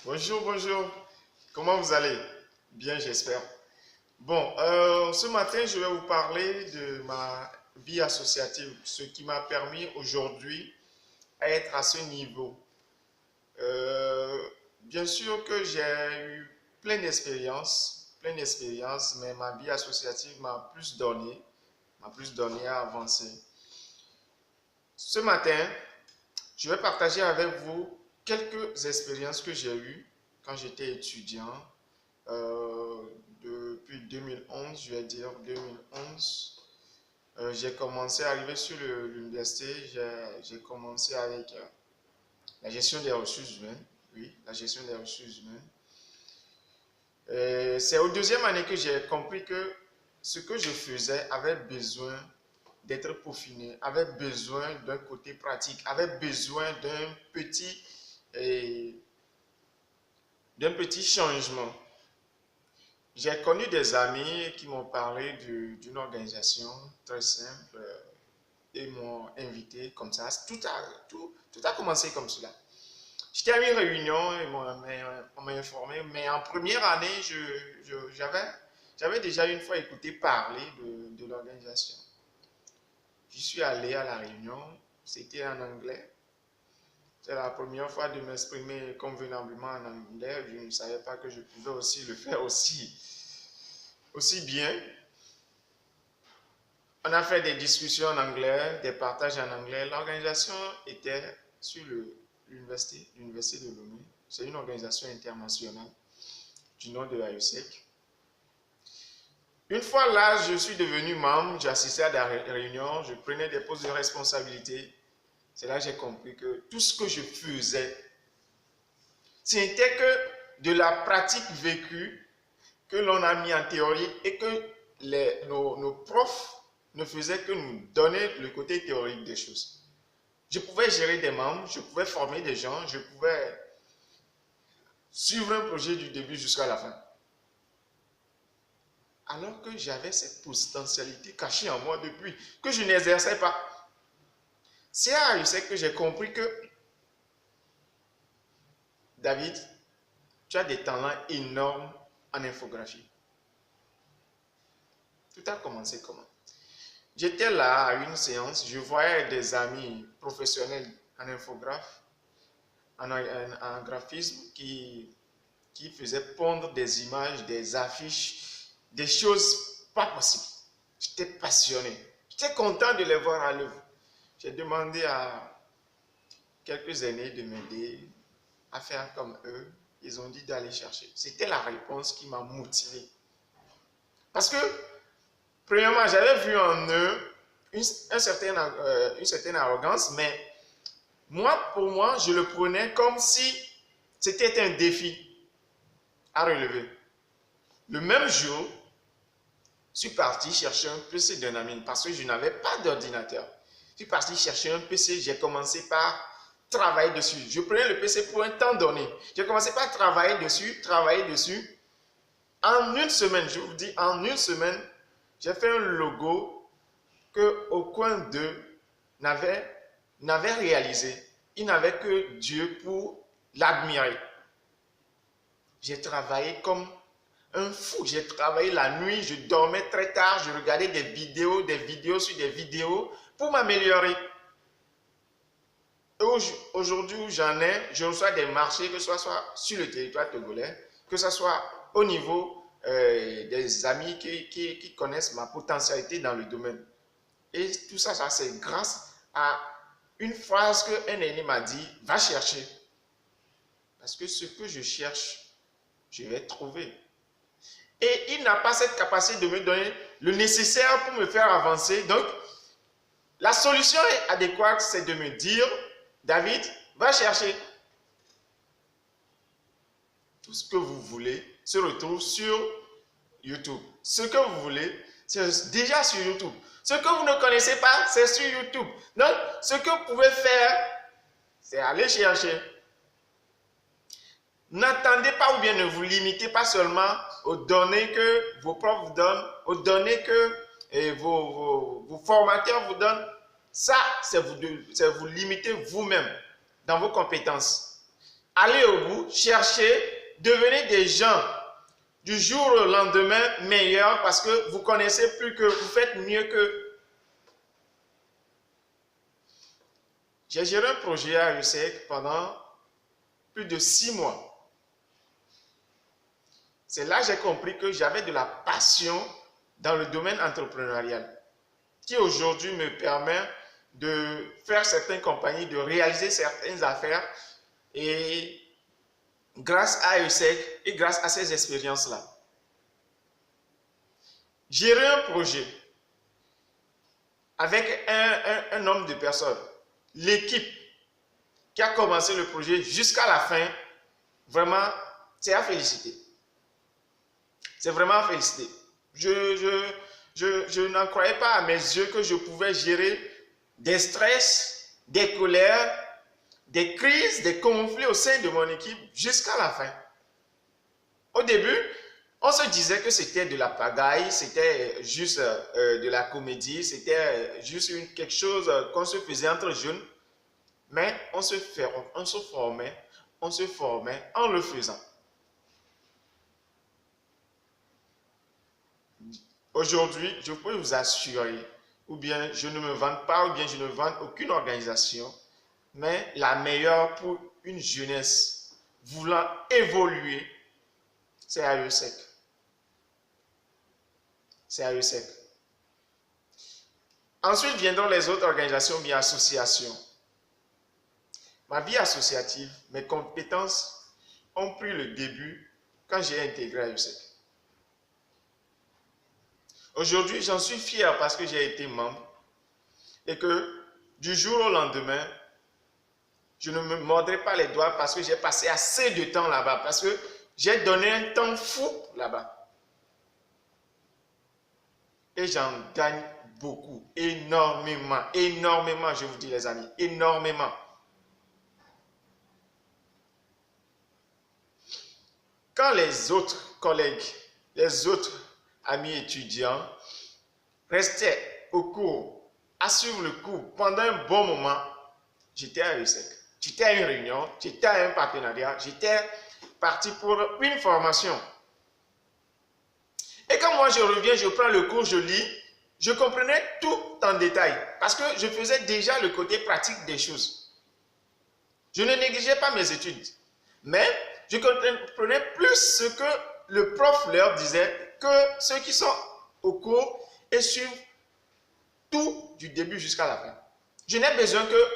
Bonjour, bonjour. Comment vous allez? Bien, j'espère. Bon, ce matin, je vais vous parler de ma vie associative, ce qui m'a permis aujourd'hui à être à ce niveau. Bien sûr que j'ai eu plein d'expériences, mais ma vie associative m'a plus donné à avancer. Ce matin, je vais partager avec vous quelques expériences que j'ai eues quand j'étais étudiant. Euh, Depuis 2011, je vais dire 2011, j'ai commencé à arriver sur l'université. J'ai commencé avec la gestion des ressources humaines. Oui, la gestion des ressources humaines. C'est au deuxième année que j'ai compris que ce que je faisais avait besoin d'être peaufiné, avait besoin d'un côté pratique, avait besoin eh, d'un petit changement. J'ai connu des amis qui m'ont parlé d'une organisation très simple et m'ont invité comme ça. Tout a commencé comme cela. J'étais à une réunion et on m'a informé, mais en première année, j'avais déjà une fois écouté parler de l'organisation. Je suis allé à la réunion, c'était en anglais. C'est la première fois de m'exprimer convenablement en anglais. Je ne savais pas que je pouvais aussi le faire aussi bien. On a fait des discussions en anglais, des partages en anglais. L'organisation était sur l'université de Lomé. C'est une organisation internationale du nom de l'AESEC. Une fois là, je suis devenu membre, j'assistais à des réunions, je prenais des postes de responsabilité. C'est là que j'ai compris que tout ce que je faisais, ce n'était que de la pratique vécue que l'on a mis en théorie et que nos profs ne faisaient que nous donner le côté théorique des choses. Je pouvais gérer des membres, je pouvais former des gens, je pouvais suivre un projet du début jusqu'à la fin. Alors que j'avais cette potentialité cachée en moi depuis, que je n'exerçais pas. C'est à USEC que j'ai compris que, David, tu as des talents énormes en infographie. Tout a commencé comment? J'étais là à une séance, je voyais des amis professionnels en infographe, en graphisme, qui faisaient pondre des images, des affiches, des choses pas possibles. J'étais passionné. J'étais content de les voir à l'œuvre. J'ai demandé à quelques aînés de m'aider à faire comme eux. Ils ont dit d'aller chercher. C'était la réponse qui m'a motivé. Parce que, premièrement, j'avais vu en eux une certaine arrogance, mais pour moi, je le prenais comme si c'était un défi à relever. Le même jour, je suis parti chercher un PC d'un ami parce que je n'avais pas d'ordinateur. Je suis parti chercher un PC, j'ai commencé par travailler dessus. Je prenais le PC pour un temps donné. J'ai commencé par travailler dessus. En une semaine, je vous dis, en une semaine, j'ai fait un logo que aucun d'eux n'avait réalisé. Il n'avait que Dieu pour l'admirer. J'ai travaillé comme un fou. J'ai travaillé la nuit, je dormais très tard, je regardais des vidéos sur des vidéos pour m'améliorer. Aujourd'hui où j'en ai, je reçois des marchés, que ce soit sur le territoire togolais, que ce soit au niveau des amis qui connaissent ma potentialité dans le domaine. Et tout ça, c'est grâce à une phrase qu'un aîné m'a dit, va chercher. Parce que ce que je cherche, je vais trouver. Et il n'a pas cette capacité de me donner le nécessaire pour me faire avancer. Donc, la solution adéquate, c'est de me dire, David, va chercher. Tout ce que vous voulez se retrouve sur YouTube. Ce que vous voulez, c'est déjà sur YouTube. Ce que vous ne connaissez pas, c'est sur YouTube. Donc, ce que vous pouvez faire, c'est aller chercher. N'attendez pas ou bien ne vous limitez pas seulement aux données que vos profs vous donnent, aux données que vos formateurs vous donnent. Ça, c'est vous limiter vous-même dans vos compétences. allez au bout, cherchez, devenez des gens du jour au lendemain meilleurs parce que vous connaissez plus que vous faites mieux que. J'ai géré un projet à USEC pendant plus de 6 mois. C'est là que j'ai compris que j'avais de la passion dans le domaine entrepreneurial qui aujourd'hui me permet de faire certaines compagnies, de réaliser certaines affaires et grâce à USEC et grâce à ces expériences-là. Gérer un projet avec un nombre de personnes, l'équipe qui a commencé le projet jusqu'à la fin, vraiment, c'est à féliciter. C'est vraiment à féliciter. Je n'en croyais pas à mes yeux que je pouvais gérer des stress, des colères, des crises, des conflits au sein de mon équipe jusqu'à la fin. Au début, on se disait que c'était de la pagaille, c'était juste de la comédie, c'était juste quelque chose qu'on se faisait entre jeunes. Mais on se formait en le faisant. Aujourd'hui, je peux vous assurer, ou bien je ne me vante pas, ou bien je ne vante aucune organisation, mais la meilleure pour une jeunesse voulant évoluer, c'est AESEC. C'est AESEC. Ensuite viendront les autres organisations, bien associations. Ma vie associative, mes compétences ont pris le début quand j'ai intégré AESEC. Aujourd'hui, j'en suis fier parce que j'ai été membre et que du jour au lendemain, je ne me mordrai pas les doigts parce que j'ai passé assez de temps là-bas, parce que j'ai donné un temps fou là-bas. Et j'en gagne beaucoup, énormément, énormément, je vous dis les amis, énormément. Quand les autres collègues, les autres amis étudiants restaient au cours, à suivre le cours pendant un bon moment, j'étais à USEC. J'étais à une réunion, j'étais à un partenariat, j'étais parti pour une formation. Et quand moi je reviens, je prends le cours, je lis, je comprenais tout en détail parce que je faisais déjà le côté pratique des choses. Je ne négligeais pas mes études, mais je comprenais plus ce que le prof leur disait que ceux qui sont au cours et suivent tout du début jusqu'à la fin. Je n'ai besoin que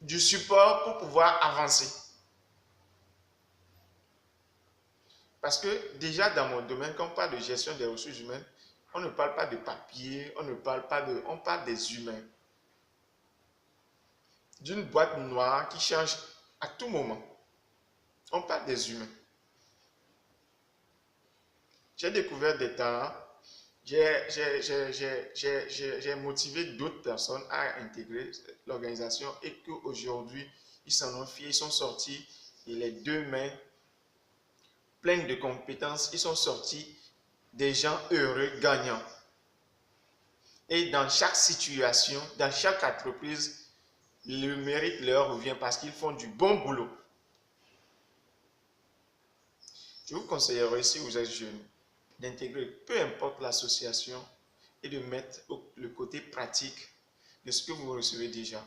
du support pour pouvoir avancer. Parce que déjà dans mon domaine, quand on parle de gestion des ressources humaines, on ne parle pas de papier, on parle des humains. D'une boîte noire qui change à tout moment. On parle des humains. J'ai découvert des talents, j'ai motivé d'autres personnes à intégrer l'organisation et qu'aujourd'hui, ils s'en ont fiers, ils sont sortis et les deux mains pleines de compétences, ils sont sortis des gens heureux, gagnants. Et dans chaque situation, dans chaque entreprise, le mérite leur revient parce qu'ils font du bon boulot. Je vous conseillerais, si vous êtes jeune, d'intégrer peu importe l'association et de mettre le côté pratique de ce que vous recevez déjà.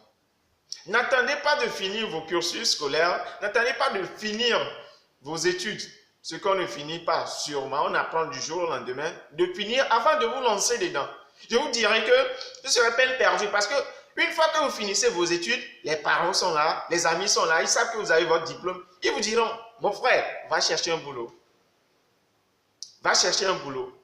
N'attendez pas de finir vos cursus scolaires, n'attendez pas de finir vos études. Ce qu'on ne finit pas sûrement, on apprend du jour au lendemain, de finir avant de vous lancer dedans. Je vous dirais que ce serait peine perdue parce que une fois que vous finissez vos études, les parents sont là, les amis sont là, ils savent que vous avez votre diplôme. Ils vous diront, mon frère, va chercher un boulot. Va chercher un boulot.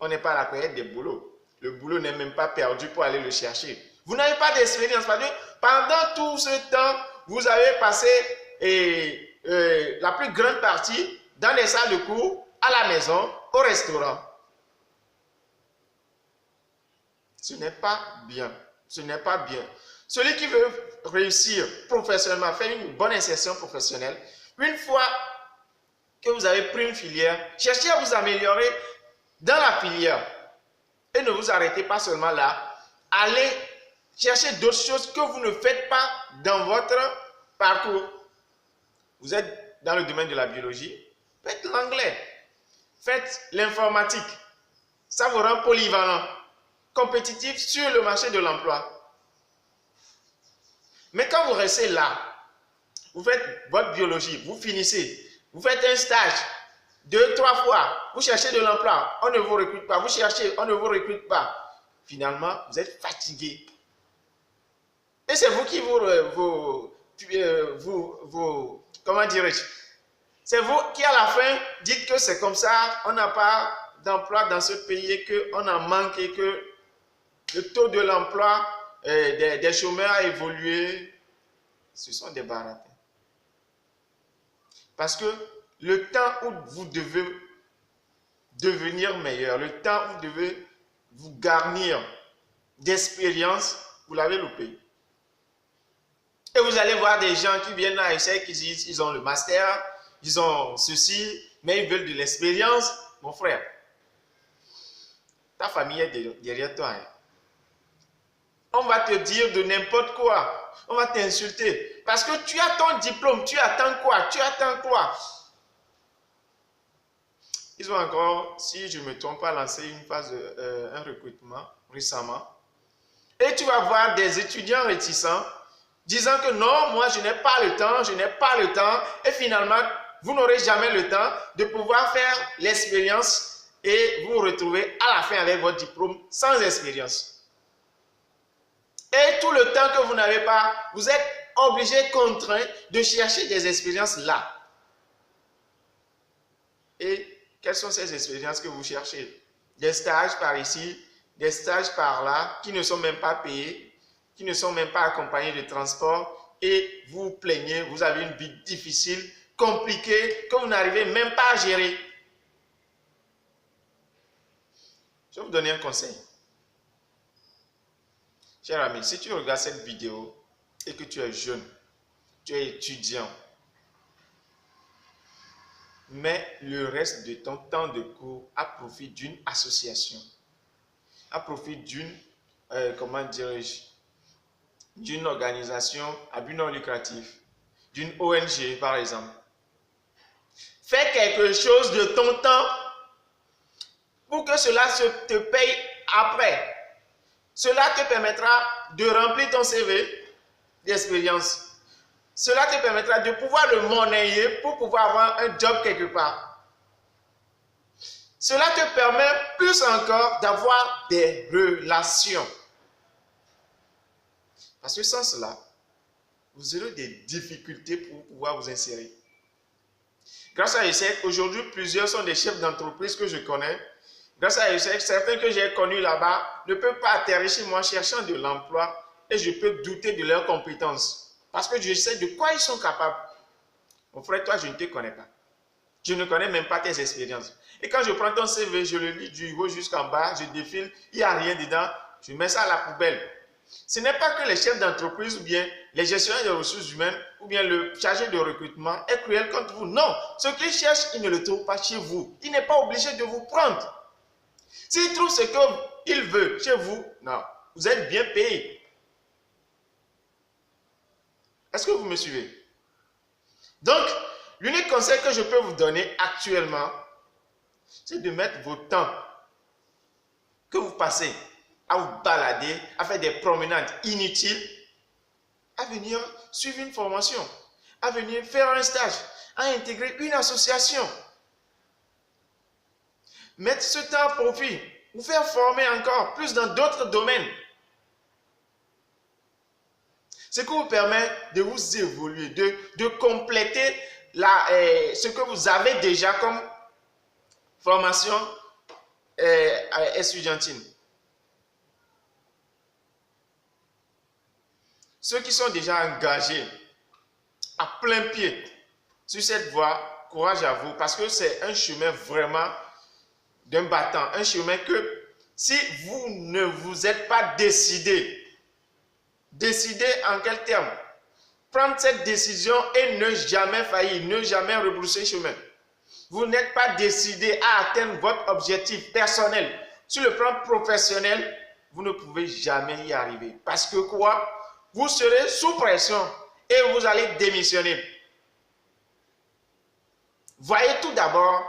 On n'est pas à la période des boulots. Le boulot n'est même pas perdu pour aller le chercher. Vous n'avez pas d'expérience parce que pendant tout ce temps, vous avez passé la plus grande partie dans les salles de cours, à la maison, au restaurant. Ce n'est pas bien. Ce n'est pas bien. Celui qui veut réussir professionnellement, faire une bonne insertion professionnelle, une fois que vous avez pris une filière, cherchez à vous améliorer dans la filière. Et ne vous arrêtez pas seulement là. Allez Cherchez d'autres choses que vous ne faites pas dans votre parcours. Vous êtes dans le domaine de la biologie, faites l'anglais, faites l'informatique. Ça vous rend polyvalent, compétitif sur le marché de l'emploi. Mais quand vous restez là, vous faites votre biologie, vous finissez, vous faites un stage, 2, 3 fois, vous cherchez de l'emploi, on ne vous recrute pas, vous cherchez, on ne vous recrute pas. Finalement, vous êtes fatigué. Et c'est vous qui comment dirais-je, c'est vous qui à la fin dites que c'est comme ça, on n'a pas d'emploi dans ce pays et qu'on en manque et que le taux de l'emploi des chômeurs a évolué. Ce sont des baratin. Parce que le temps où vous devez devenir meilleur, le temps où vous devez vous garnir d'expérience, vous l'avez loupé. Et vous allez voir des gens qui viennent à essayer, qui disent ils ont le master, ils ont ceci, mais ils veulent de l'expérience. Mon frère, ta famille est derrière toi. Hein. On va te dire de n'importe quoi. On va t'insulter. Parce que tu as ton diplôme. Tu attends quoi? Tu attends quoi? Ils ont encore, si je ne me trompe pas, lancé une phase un recrutement récemment. Et tu vas voir des étudiants réticents disant que non, moi je n'ai pas le temps, je n'ai pas le temps. Et finalement, vous n'aurez jamais le temps de pouvoir faire l'expérience et vous vous retrouvez à la fin avec votre diplôme sans expérience. Et tout le temps que vous n'avez pas, vous êtes obligé, contraint de chercher des expériences là. Et quelles sont ces expériences que vous cherchez? Des stages par ici, des stages par là, qui ne sont même pas payés, qui ne sont même pas accompagnés de transport, et vous vous plaignez, vous avez une vie difficile, compliquée, que vous n'arrivez même pas à gérer. Je vais vous donner un conseil. Cher ami, si tu regardes cette vidéo et que tu es jeune, tu es étudiant, mets le reste de ton temps de cours à profit d'une association, à profit d'une, comment dirais-je, d'une organisation à but non lucratif, d'une ONG par exemple. Fais quelque chose de ton temps pour que cela te paye après. Cela te permettra de remplir ton CV d'expérience. Cela te permettra de pouvoir le monnayer pour pouvoir avoir un job quelque part. Cela te permet plus encore d'avoir des relations. Parce que sans cela, vous aurez des difficultés pour pouvoir vous insérer. Grâce à ESSEC, aujourd'hui, plusieurs sont des chefs d'entreprise que je connais. Grâce à ESSEC, certains que j'ai connus là-bas ne peuvent pas atterrir chez moi cherchant de l'emploi et je peux douter de leurs compétences. Parce que je sais de quoi ils sont capables. Mon frère, toi, je ne te connais pas. Je ne connais même pas tes expériences. Et quand je prends ton CV, je le lis du haut jusqu'en bas, je défile, il n'y a rien dedans, je mets ça à la poubelle. Ce n'est pas que les chefs d'entreprise ou bien les gestionnaires des ressources humaines ou bien le chargé de recrutement est cruel contre vous. Non, ce qu'il cherche, il ne le trouve pas chez vous. Il n'est pas obligé de vous prendre. S'il trouve ce qu'il veut chez vous, non, vous êtes bien payé. Est-ce que vous me suivez? Donc, l'unique conseil que je peux vous donner actuellement, c'est de mettre vos temps que vous passez à vous balader, à faire des promenades inutiles, à venir suivre une formation, à venir faire un stage, à intégrer une association. Mettre ce temps à profit, vous faire former encore plus dans d'autres domaines. Ce qui vous permet de vous évoluer, de compléter ce que vous avez déjà comme formation estudiantine. Ceux qui sont déjà engagés à plein pied sur cette voie, courage à vous, parce que c'est un chemin vraiment d'un battant, un chemin que si vous ne vous êtes pas décidé en quel terme? Prendre cette décision et ne jamais faillir, ne jamais rebrousser chemin. Vous n'êtes pas décidé à atteindre votre objectif personnel. Sur le plan professionnel, vous ne pouvez jamais y arriver. Parce que quoi? Vous serez sous pression et vous allez démissionner. Voyez tout d'abord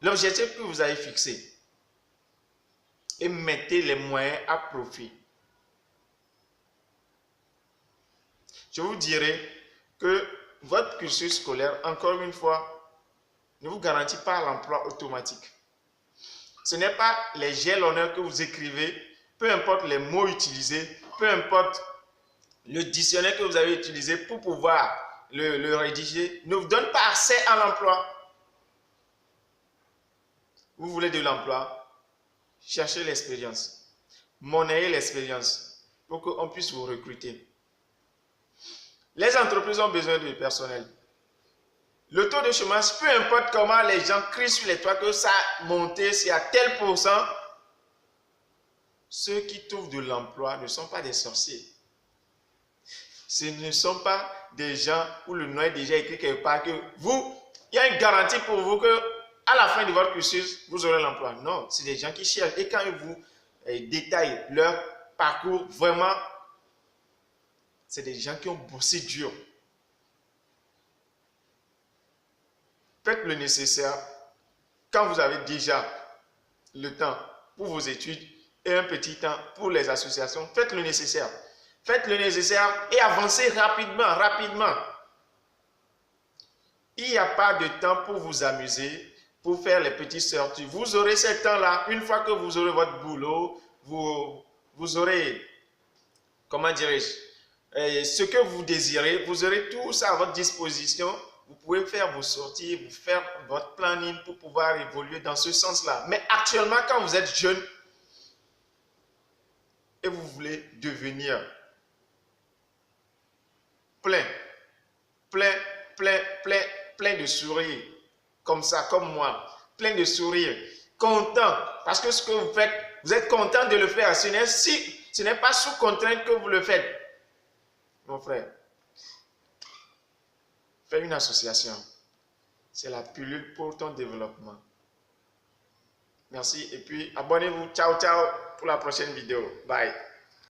l'objectif que vous avez fixé et mettez les moyens à profit. Je vous dirai que votre cursus scolaire, encore une fois, ne vous garantit pas l'emploi automatique. Ce n'est pas les jalonneurs que vous écrivez, peu importe les mots utilisés, peu importe le dictionnaire que vous avez utilisé pour pouvoir le rédiger, ne vous donne pas accès à l'emploi. Vous voulez de l'emploi, cherchez l'expérience, monnayez l'expérience pour qu'on puisse vous recruter. Les entreprises ont besoin de personnel. Le taux de chômage, peu importe comment les gens crient sur les toits que ça a monté, c'est à tel pourcent, ceux qui trouvent de l'emploi ne sont pas des sorciers. Ce ne sont pas des gens où le nom est déjà écrit quelque part que vous, il y a une garantie pour vous que à la fin de votre cursus, vous aurez l'emploi. Non, c'est des gens qui cherchent. Et quand ils vous détaillent leur parcours, vraiment, c'est des gens qui ont bossé dur. Faites le nécessaire quand vous avez déjà le temps pour vos études et un petit temps pour les associations. Faites le nécessaire. Faites le nécessaire et avancez rapidement. Il n'y a pas de temps pour vous amuser, pour faire les petites sorties. Vous aurez ce temps-là, une fois que vous aurez votre boulot, vous aurez, comment dirais-je, ce que vous désirez, vous aurez tout ça à votre disposition. Vous pouvez faire vos sorties, vous faire votre planning pour pouvoir évoluer dans ce sens-là. Mais actuellement, quand vous êtes jeune et vous voulez devenir plein de sourires, comme ça, comme moi, plein de sourires, content, parce que ce que vous faites, vous êtes content de le faire. Ce n'est pas sous contrainte que vous le faites. Mon frère, fais une association. C'est la pilule pour ton développement. Merci et puis abonnez-vous. Ciao, ciao pour la prochaine vidéo. Bye.